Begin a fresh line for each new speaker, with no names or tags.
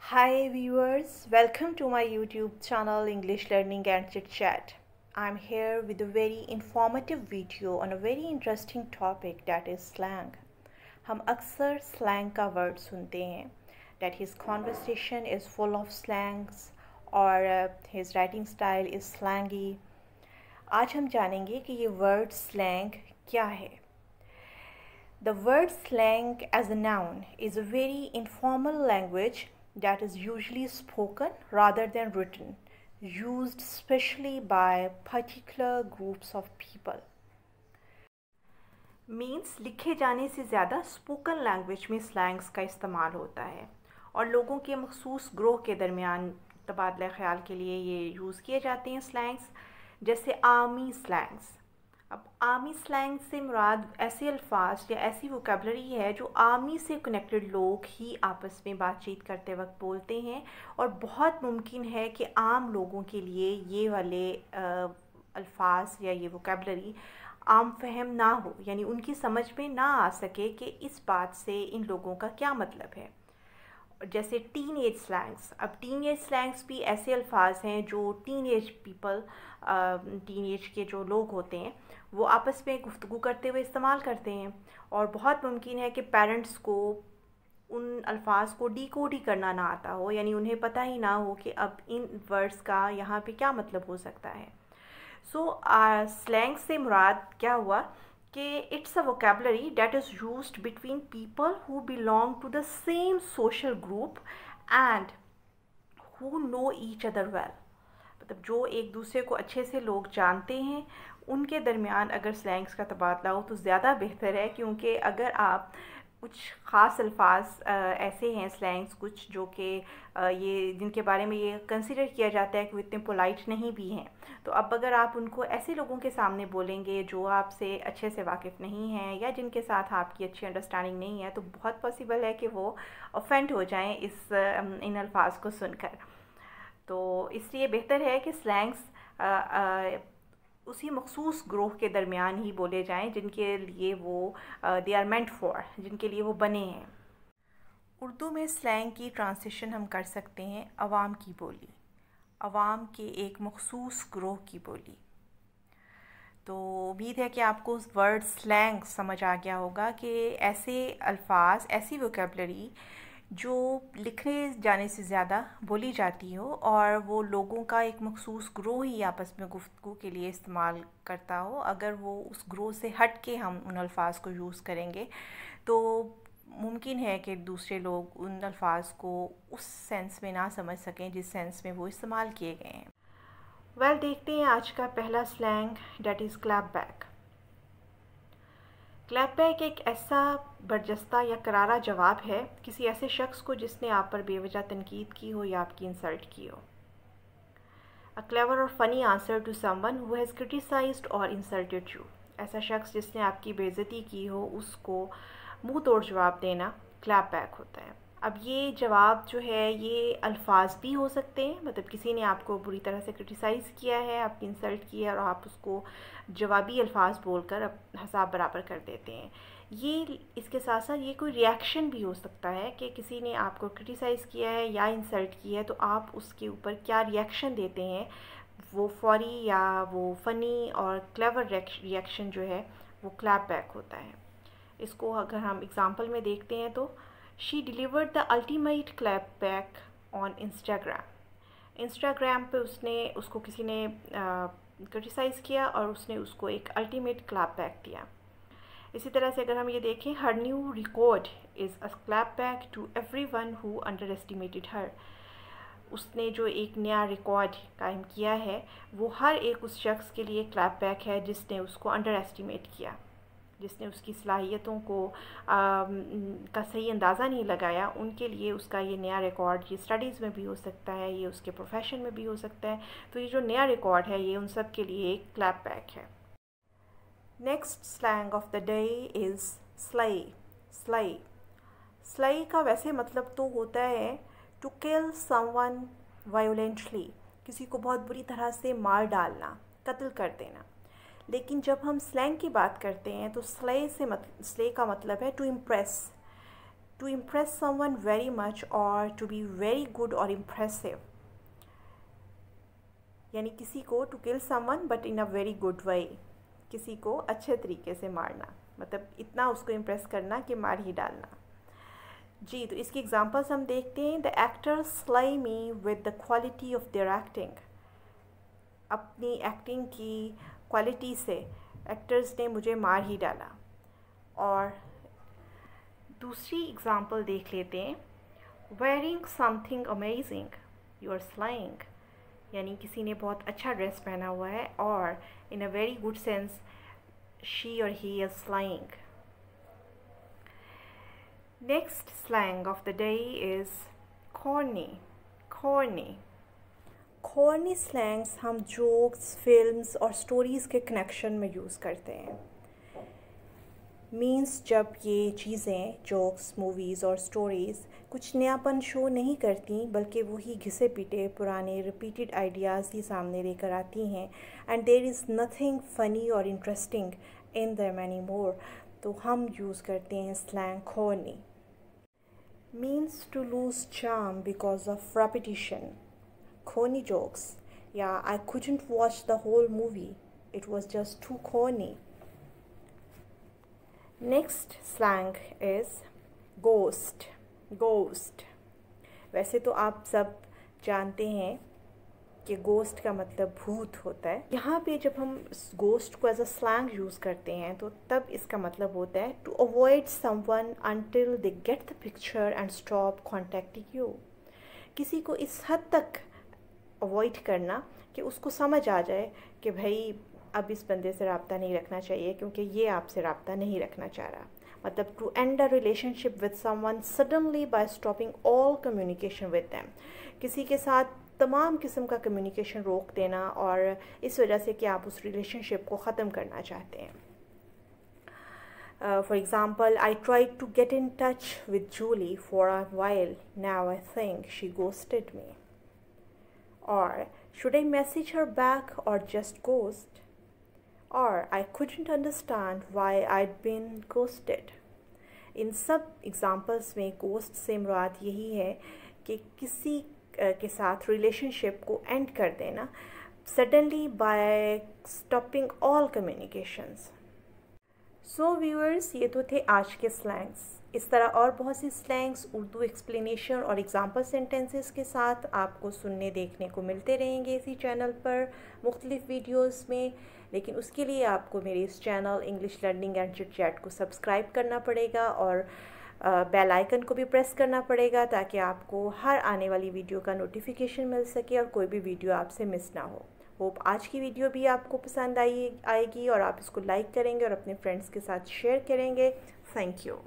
Hi viewers, welcome to my YouTube channel English Learning and Chit Chat. I'm here with a very informative video on a very interesting topic that is slang. हम अक्सर slang का word सुनते हैं that his conversation is full of slangs और his writing style is slangy. आज हम जानेंगे कि ये word slang क्या है. The word slang as a noun is a very informal language that is usually spoken rather than written, used specially by particular groups of people. Means लिखे जाने से ज़्यादा स्पोकन लैंग्वेज में स्लैंग्स का इस्तेमाल होता है और लोगों के मखसूस ग्रोह के दरमियान तबादला ख्याल के लिए ये यूज़ किए जाते हैं स्लैंग्स, जैसे आर्मी स्लैंग्स. अब आर्मी स्लैंग से मुराद ऐसे अल्फाज या ऐसी वोकेबलरी है जो आर्मी से कनेक्टेड लोग ही आपस में बातचीत करते वक्त बोलते हैं और बहुत मुमकिन है कि आम लोगों के लिए ये वाले अल्फाज या ये वोकेबलरी आम फहम ना हो, यानी उनकी समझ में ना आ सके कि इस बात से इन लोगों का क्या मतलब है. जैसे टीन एज स्लैंग्स. अब टीन एज स्लैंग्स भी ऐसे अल्फाज हैं जो teen age people, teen age के जो लोग होते हैं वो आपस में गुफ्तगू करते हुए इस्तेमाल करते हैं और बहुत मुमकिन है कि पेरेंट्स को उन अल्फाज को डीकोड ही करना ना आता हो, यानी उन्हें पता ही ना हो कि अब इन वर्ड्स का यहाँ पे क्या मतलब हो सकता है. सो स्लैंग से मुराद क्या हुआ कि it's a vocabulary that is used between people who belong to the same social group and who know each other well. मतलब जो एक दूसरे को अच्छे से लोग जानते हैं उनके दरमियान अगर स्लैंग्स का तबादला हो तो ज़्यादा बेहतर है, क्योंकि अगर आप कुछ ख़ास अल्फाज ऐसे हैं स्लैंग्स कुछ जो कि ये जिनके बारे में ये कंसिडर किया जाता है कि वो इतने पोलाइट नहीं भी हैं, तो अब अगर आप उनको ऐसे लोगों के सामने बोलेंगे जो आपसे अच्छे से वाकिफ़ नहीं हैं या जिनके साथ आपकी अच्छी अंडरस्टैंडिंग नहीं है, तो बहुत पॉसिबल है कि वो ऑफेंड हो जाएं इन अल्फाज को सुनकर. तो इसलिए बेहतर है कि स्लैंग्स उसी मखसूस ग्रोह के दरमियान ही बोले जाएं जिनके लिए वो दे आर मेंट फॉर, जिनके लिए वो बने हैं. उर्दू में स्लैंग की ट्रांसलेशन हम कर सकते हैं अवाम की बोली, अवाम के एक मखसूस ग्रोह की बोली. तो उम्मीद है कि आपको वर्ड स्लैंग समझ आ गया होगा कि ऐसे अल्फाज, ऐसी वोकेबलरी जो लिखे जाने से ज़्यादा बोली जाती हो और वो लोगों का एक मखसूस ग्रोह ही आपस में गुफ्तगू के लिए इस्तेमाल करता हो, अगर वो उस ग्रोह से हट के हम उन अल्फाज को यूज़ करेंगे तो मुमकिन है कि दूसरे लोग उन अल्फाज को उस सेंस में ना समझ सकें जिस सेंस में वो इस्तेमाल किए गए हैं. वेल, देखते हैं आज का पहला slang, that is clap back. Clap back एक ऐसा बरजस्ता या करारा जवाब है किसी ऐसे शख्स को जिसने आप पर बेवजह तनकीद की हो या आपकी इंसल्ट की हो. A clever or funny answer to someone who has criticised or insulted you. ऐसा शख्स जिसने आपकी बेइज्जती की हो उसको मुंह तोड़ जवाब देना क्लैप बैक होता है. अब ये जवाब जो है ये अल्फाज भी हो सकते हैं, मतलब किसी ने आपको बुरी तरह से क्रिटिसाइज़ किया है, आपकी इंसल्ट की है और आप उसको जवाबी अल्फाज बोलकर अब हिसाब बराबर कर देते हैं. ये इसके साथ साथ ये कोई रिएक्शन भी हो सकता है कि किसी ने आपको क्रिटिसाइज़ किया है या इंसल्ट की है तो आप उसके ऊपर क्या रिएक्शन देते हैं, वो फौरी या वो फ़नी और क्लेवर रिएक्शन जो है वो क्लैप बैक होता है. इसको अगर हम एग्ज़ाम्पल में देखते हैं तो she delivered the ultimate clap back on Instagram. Instagram पे उसको किसी ने क्रिटिसाइज़ किया और उसने उसको एक अल्टीमेट क्लैप बैक दिया. इसी तरह से अगर हम ये देखें, her new record is a clap back to everyone who underestimated her. उसने जो एक नया रिकॉर्ड कायम किया है वो हर एक उस शख्स के लिए क्लैप बैक है जिसने उसको अंडर एस्टिमेट किया, जिसने उसकी सलाहियतों को का सही अंदाज़ा नहीं लगाया. उनके लिए उसका ये नया रिकॉर्ड, ये स्टडीज़ में भी हो सकता है, ये उसके प्रोफेशन में भी हो सकता है, तो ये जो नया रिकॉर्ड है ये उन सब के लिए एक क्लैप बैक है. Next slang of the day is slay. Slay slay का वैसे मतलब तो होता है टू किल समवन वायोलेंटली, किसी को बहुत बुरी तरह से मार डालना, कत्ल कर देना. लेकिन जब हम स्लैंग की बात करते हैं तो स्ले का मतलब है to impress, to impress someone very much or to be very good or impressive. यानी किसी को to kill someone but in a very good way, किसी को अच्छे तरीके से मारना, मतलब इतना उसको इम्प्रेस करना कि मार ही डालना। जी, तो इसकी एग्जांपल्स हम देखते हैं। The actors sly me with the quality of their acting. अपनी एक्टिंग की क्वालिटी से एक्टर्स ने मुझे मार ही डाला। और दूसरी एग्जांपल देख लेते हैं। Wearing something amazing you are slaying, यानी किसी ने बहुत अच्छा ड्रेस पहना हुआ है और in a very good sense she और he is slaying. Next slang of the day is corny. Corny corny slangs हम जोक्स, फिल्म्स और स्टोरीज़ के कनेक्शन में यूज़ करते हैं। मीन्स जब ये चीज़ें, जोक्स, मूवीज़ और स्टोरीज़ कुछ नयापन शो नहीं करती, बल्कि वही घिसे पीटे पुराने रिपीटेड आइडियाज़ ही सामने लेकर आती हैं, and there is nothing funny और interesting in them any more, तो हम यूज़ करते हैं slang corny. Means to lose charm because of repetition. corny jokes. Yeah, I couldn't watch the whole movie. It was just too corny. Next slang is ghost. Ghost. वैसे तो आप सब जानते हैं कि ghost का मतलब भूत होता है। यहाँ पे जब हम ghost को एज अ slang यूज़ करते हैं तो तब इसका मतलब होता है to avoid someone until they get the picture and stop contacting you. किसी को इस हद तक अवॉइड करना कि उसको समझ आ जाए कि भाई अब इस बंदे से रब्ता नहीं रखना चाहिए क्योंकि ये आपसे रब्ता नहीं रखना चाह रहा। मतलब to end a relationship with someone suddenly by stopping all communication with them, किसी के साथ तमाम किस्म का कम्युनिकेशन रोक देना और इस वजह से कि आप उस रिलेशनशिप को ख़त्म करना चाहते हैं। For example, I tried to get in touch with Julie for a while. Now I think she ghosted me. Or should I message her back or just ghost? Or I couldn't understand why I'd been ghosted. इन सब examples में ghost से मुराद यही है कि किसी के साथ relationship को एंड कर देना suddenly by stopping all communications. So viewers, ये तो थे आज के स्लैंग्स। इस तरह और बहुत सी स्लैंग्स उर्दू एक्सप्लेनेशन और एग्जाम्पल सेंटेंसेस के साथ आपको सुनने देखने को मिलते रहेंगे इसी चैनल पर मुख्तलिफ वीडियोस में। लेकिन उसके लिए आपको मेरे इस channel English learning and chit chat को सब्सक्राइब करना पड़ेगा और बेल आइकन को भी प्रेस करना पड़ेगा ताकि आपको हर आने वाली वीडियो का नोटिफिकेशन मिल सके और कोई भी वीडियो आपसे मिस ना हो। होप आज की वीडियो भी आपको पसंद आएगी और आप इसको लाइक करेंगे और अपने फ्रेंड्स के साथ शेयर करेंगे। Thank you.